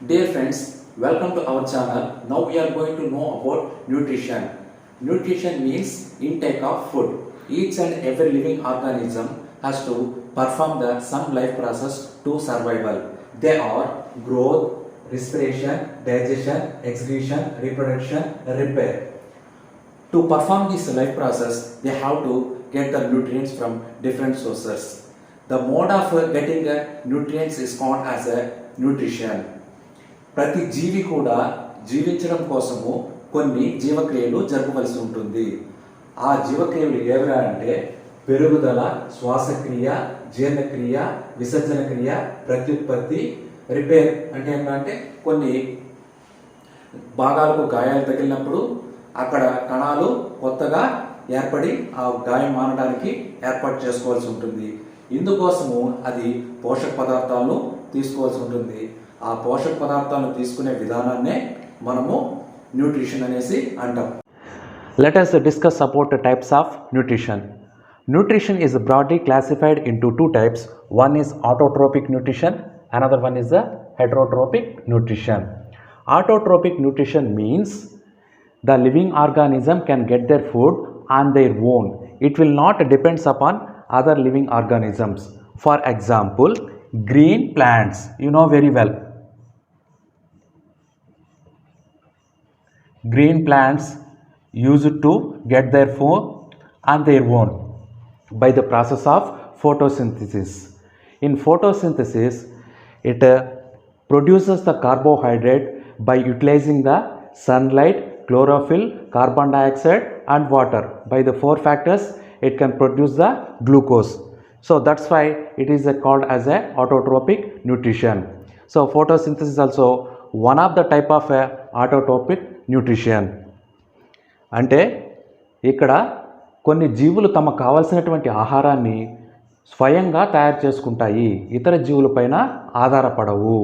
Dear friends, welcome to our channel. Now we are going to know about nutrition. Nutrition means intake of food. Each and every living organism has to perform some life process to survival. They are growth, respiration, digestion, excretion, reproduction, repair. To perform this life process, they have to get the nutrients from different sources. The mode of getting nutrients is called as a nutrition. ప్రతి జీవి కూడా జీవించడం కోసము కొన్ని జీవక్రియలు జరపవలసి ఉంటుంది. ఆ జీవక్రియలు ఏవరా అంటే పెరుగుదల, శ్వాసక్రియ, జీర్ణక్రియ, విసర్జన క్రియ, ప్రత్యుత్పత్తి, రిపేర్ అంటే ఏంటంటే కొన్ని భాగాలకు గాయాలు తగిలినప్పుడు అక్కడ కణాలు కొత్తగా ఏర్పడి ఆ గాయం మానడానికి ఏర్పాటు చేసుకోవాల్సి ఉంటుంది. ఇందుకోసము అది పోషక పదార్థాలను తీసుకోవాల్సి ఉంటుంది. ఆ పోషక పదార్థాలను తీసుకునే విధానాన్నే మనము న్యూట్రిషన్ అనేసి అంటాం. Let us discuss about the types of nutrition. Nutrition is broadly classified into two types. One is autotrophic nutrition, another one is the heterotrophic nutrition. Autotrophic nutrition means the living organism can get their food on their own. It will not depend upon other living organisms. For example, green plants, you know very well. Green plants used to get their food on their own by the process of photosynthesis. In photosynthesis, it produces the carbohydrate by utilizing the sunlight, chlorophyll, carbon dioxide and water. By the four factors, it can produce the glucose. So that's why it is called as a autotrophic nutrition. So photosynthesis is also one of the type of autotrophic nutrition. అంటే ఇక్కడ కొన్ని జీవులు తమకు కావలసినటువంటి ఆహారాన్ని స్వయంగా తయారు చేసుకుంటాయి, ఇతర జీవులపైన ఆధారపడవు.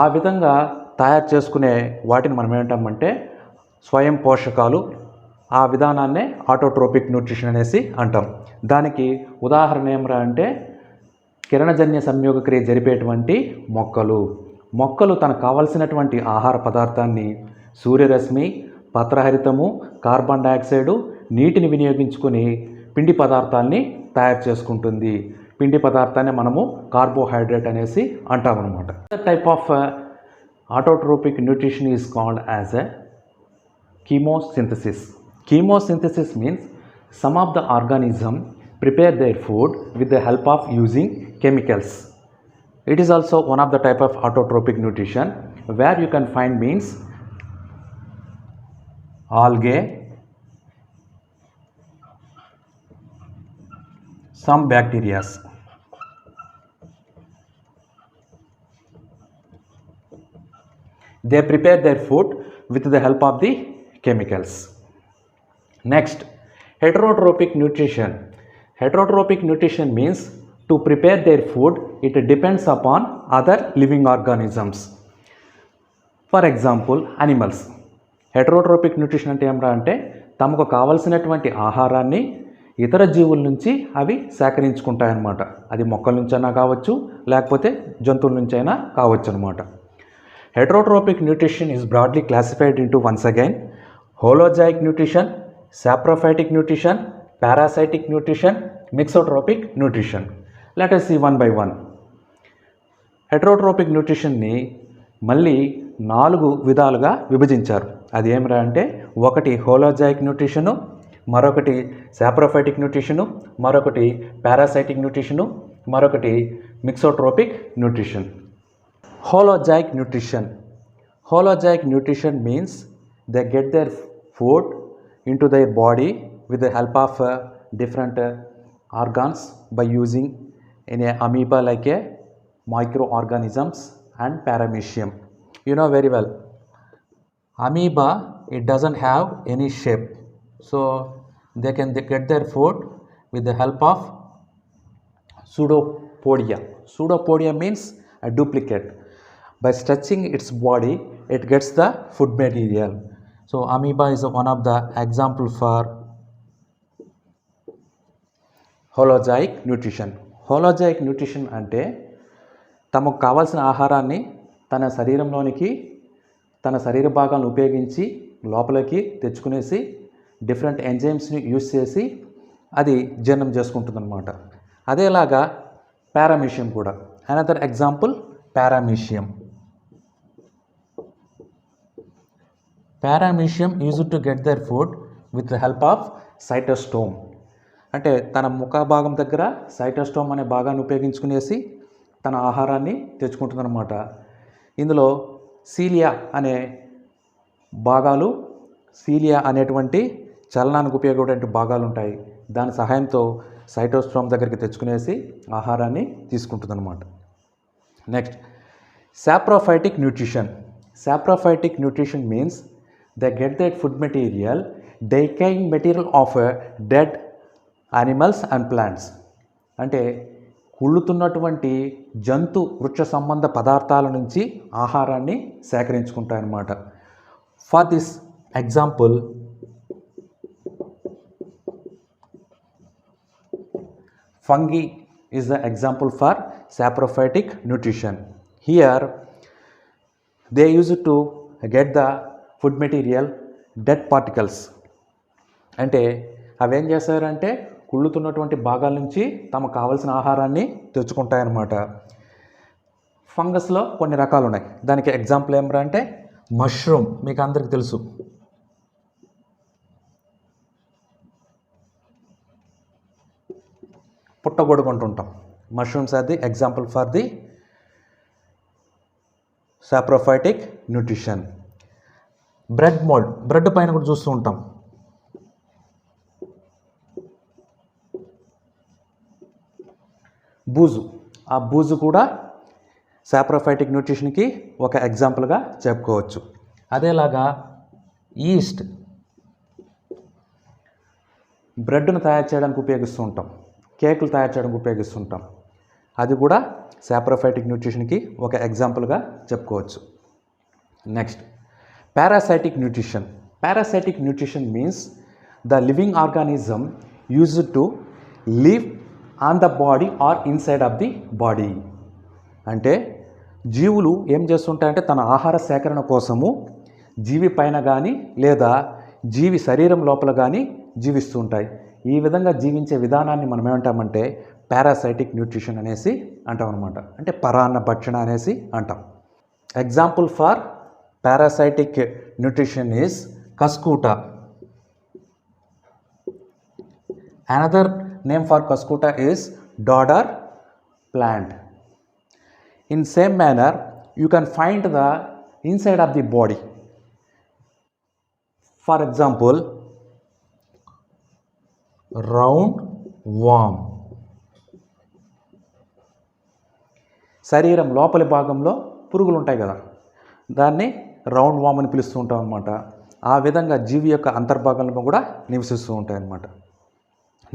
ఆ విధంగా తయారు చేసుకునే వాటిని మనం ఏంటంటే స్వయం పోషకాలు. ఆ విధానాన్నే ఆటోట్రోపిక్ న్యూట్రిషన్ అనేసి అంటాం. దానికి ఉదాహరణ ఏమరా అంటే కిరణజన్య సంయోగ క్రియ జరిపేటువంటి మొక్కలు తనకు కావలసినటువంటి ఆహార పదార్థాన్ని సూర్యరశ్మి, పత్రహరితము, కార్బన్ డయాక్సైడు, నీటిని వినియోగించుకొని పిండి పదార్థాన్ని తయారు చేసుకుంటుంది. పిండి పదార్థాన్ని మనము కార్బోహైడ్రేట్ అనేసి అంటామన్నమాట. Type of autotrophic nutrition is called as a chemosynthesis. Chemosynthesis means some of the organism prepare their food with the help of using chemicals. It is also one of the type of autotrophic nutrition where you can find means algae, some bacteria. They prepare their food with the help of the chemicals. Next, heterotrophic nutrition. Heterotrophic nutrition means to prepare their food, it depends upon other living organisms. For example, animals. Heterotrophic nutrition అంటే ఏమరా అంటే తమకు కావలసినటువంటి ఆహారాన్ని ఇతర జీవుల నుంచి అవి సేకరించుకుంటాయన్నమాట. అది మొక్కల నుంచైనా కావచ్చు, లేకపోతే జంతువుల నుంచైనా కావచ్చు అనమాట. Heterotrophic nutrition is broadly classified into once again holozoic nutrition, saprophytic nutrition, parasitic nutrition, mixotrophic nutrition. Let us see one by one. Heterotrophic న్యూట్రిషన్ని మళ్ళీ 4 విధాలుగా విభజించారు. అది ఏమిరా అంటే ఒకటి హోలోజాయిక్ న్యూట్రిషను, మరొకటి సాప్రోఫైటిక్ న్యూట్రిషను, మరొకటి పారాసైటిక్ న్యూట్రిషను, మరొకటి mixotrophic nutrition. Holozoic nutrition. Holozoic nutrition means they get their food into their body with the help of different organs by using in a amoeba like a microorganisms and paramecium. You know very well, amoeba, it doesn't have any shape, so they get their food with the help of pseudopodia. Pseudopodia means a duplicate. By stretching its body, it gets the food material. So amoeba is one of the example for holozoic nutrition. Holozoic nutrition అంటే తమకు కావాల్సిన ఆహారాన్ని తన శరీరంలోనికి తన శరీర భాగాలను ఉపయోగించి లోపలికి తెచ్చుకునేసి డిఫరెంట్ ఎంజైమ్స్ని యూస్ చేసి అది జీర్ణం చేసుకుంటుందన్నమాట. అదేలాగా పారామీషియం కూడా. Another example paramecium. Paramecium used to get their food with the help of cytostome. అంటే తన ముఖ భాగం దగ్గర సైటోస్టోమ్ అనే భాగాన్ని ఉపయోగించుకునేసి తన ఆహారాన్ని తెచ్చుకుంటుందన్నమాట. ఇందులో సీలియా అనే భాగాలు, సీలియా అనేటువంటి చలనానికి ఉపయోగపడే భాగాలు ఉంటాయి. దాని సహాయంతో సైటోస్టోమ్ దగ్గరికి తెచ్చుకునేసి ఆహారాన్ని తీసుకుంటుందన్నమాట. Next, saprophytic nutrition. Saprophytic nutrition means they get that food material, dying material of dead animals and plants. అంటే కుళ్ళుతున్నటువంటి జంతు వృక్ష సంబంధ పదార్థాల నుంచి ఆహారాన్ని సేకరించుకుంటాయన్నమాట. For this example, fungi is the example for saprophytic nutrition. Here they use to get the food material dead particles. అంటే అవి ఏం చేస్తారంటే కుళ్ళుతున్నటువంటి భాగాల నుంచి తమకు కావాల్సిన ఆహారాన్ని తెచ్చుకుంటాయన్నమాట. ఫంగస్లో కొన్ని రకాలు ఉన్నాయి. దానికి ఎగ్జాంపుల్ ఏమరా అంటే మష్రూమ్, మీకు అందరికీ తెలుసు. పుట్టగొడుగు అంటుంటాం. Mushrooms are the example for the saprophytic nutrition. Bread mould, bread పైన కూడా చూస్తూ ఉంటాం. బూజు, ఆ బూజు కూడా సాప్రోఫైటిక్ న్యూట్రిషన్కి ఒక ఎగ్జాంపుల్గా చెప్పుకోవచ్చు. అదేలాగా ఈస్ట్, బ్రెడ్ను తయారు చేయడానికి ఉపయోగిస్తూ ఉంటాం, కేకులు తయారు చేయడానికి ఉపయోగిస్తుంటాం. అది కూడా సాప్రోఫైటిక్ న్యూట్రిషన్కి ఒక ఎగ్జాంపుల్గా చెప్పుకోవచ్చు. Next, parasitic nutrition. Parasitic nutrition means the living organism used to live on the body or inside of the body. అంటే జీవులు ఏం చేస్తుంటాయంటే తన ఆహార సేకరణ కోసము జీవి పైన కానీ లేదా జీవి శరీరం లోపల కానీ జీవిస్తూ ఉంటాయి. ఈ విధంగా జీవించే విధానాన్ని మనం ఏమంటామంటే పారాసైటిక్ న్యూట్రిషన్ అనేసి అంటాం అనమాట. అంటే పరాన్న భక్షణ అనేసి అంటాం. Example for parasitic nutrition is cuscuta. Another name for cuscuta is dodder plant. In same manner, you can find the inside of the body. For example, round worm. శరీరం లోపలి భాగంలో పురుగులు ఉంటాయి కదా, దాన్ని రౌండ్ వామ్ అని పిలుస్తూ ఉంటాం అన్నమాట. ఆ విధంగా జీవి యొక్క అంతర్భాగంలో కూడా నివసిస్తూ ఉంటాయి అన్నమాట.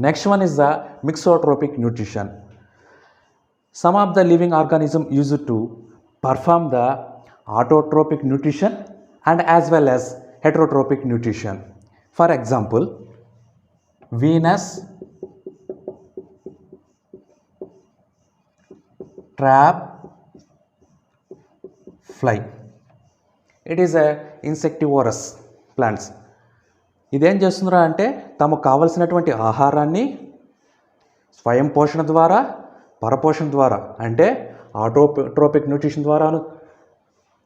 Next one is the mixotrophic nutrition. Some of the living organisms used to perform the autotrophic nutrition and as well as heterotrophic nutrition. For example, Venus trap fly. It is a insectivorous plants. ఇదేం చేస్తుందిరా అంటే తమకు కావలసినటువంటి ఆహారాన్ని స్వయం పోషణ ద్వారా, పరపోషణ ద్వారా, అంటే ఆటోట్రోపిక్ న్యూట్రిషన్ ద్వారాను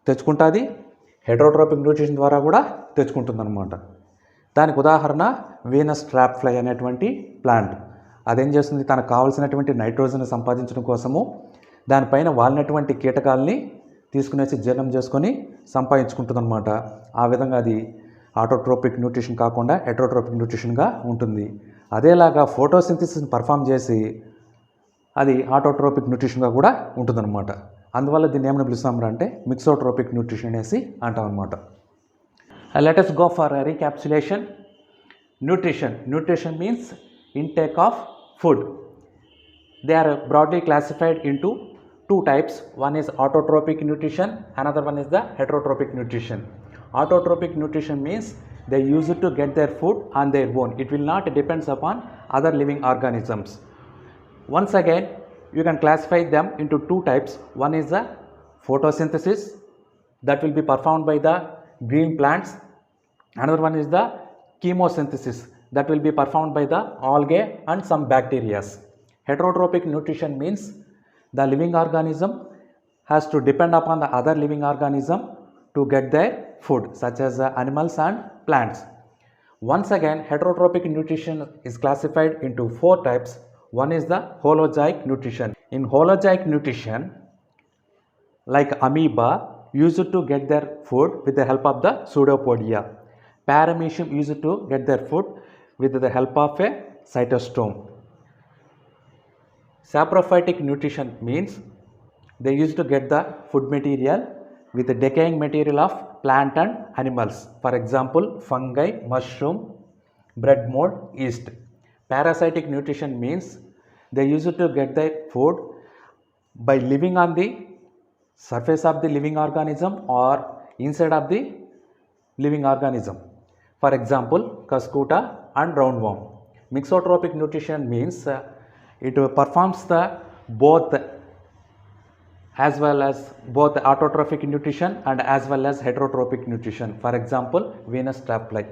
తెచ్చుకుంటుంది, హెటరోట్రోపిక్ న్యూట్రిషన్ ద్వారా కూడా తెచ్చుకుంటుందన్నమాట. దానికి ఉదాహరణ వీనస్ ట్రాప్ ఫ్లై అనేటువంటి ప్లాంట్. అదేం చేస్తుంది, తనకు కావాల్సినటువంటి నైట్రోజన్ సంపాదించడం కోసము దానిపైన వాలినటువంటి కీటకాలని తీసుకునేసి జీర్ణం చేసుకొని సంపాదించుకుంటుందన్నమాట. ఆ విధంగా అది ఆటోట్రోపిక్ న్యూట్రిషన్ కాకుండా హెటరోట్రోపిక్ న్యూట్రిషన్గా ఉంటుంది. అదేలాగా ఫోటోసింథసిస్ని పర్ఫామ్ చేసి అది ఆటోట్రోపిక్ న్యూట్రిషన్గా కూడా ఉంటుందన్నమాట. అందువల్ల దీన్ని ఏమైనా పిలుస్తాం అంటే మిక్సోట్రోపిక్ న్యూట్రిషన్ అనేసి అంటాం అనమాట. Let us go for a recapitulation. Nutrition means intake of food. They are broadly classified into two types. One is autotrophic nutrition, another one is the heterotrophic nutrition. Autotrophic nutrition means they use it to get their food on their own. It will not depend upon other living organisms. Once again, you can classify them into two types. One is the photosynthesis that will be performed by the green plants. Another one is the chemosynthesis that will be performed by the algae and some bacteria. Heterotrophic nutrition means the living organism has to depend upon the other living organism to get their food, such as animals and plants. Once again, heterotrophic nutrition is classified into 4 types. One is the holozoic nutrition. In holozoic nutrition, like amoeba used to get their food with the help of the pseudopodia. Paramecium used to get their food with the help of a cytostome. Saprophytic nutrition means they used to get the food material with the decaying material of plant and animals. For example, fungi, mushroom, bread mold, yeast. Parasitic nutrition means they used to get their food by living on the surface of the living organism or inside of the living organism. For example, cuscuta and roundworm. Mixotrophic nutrition means it performs the both as well as both autotrophic nutrition and as well as heterotrophic nutrition. For example, Venus trapfly.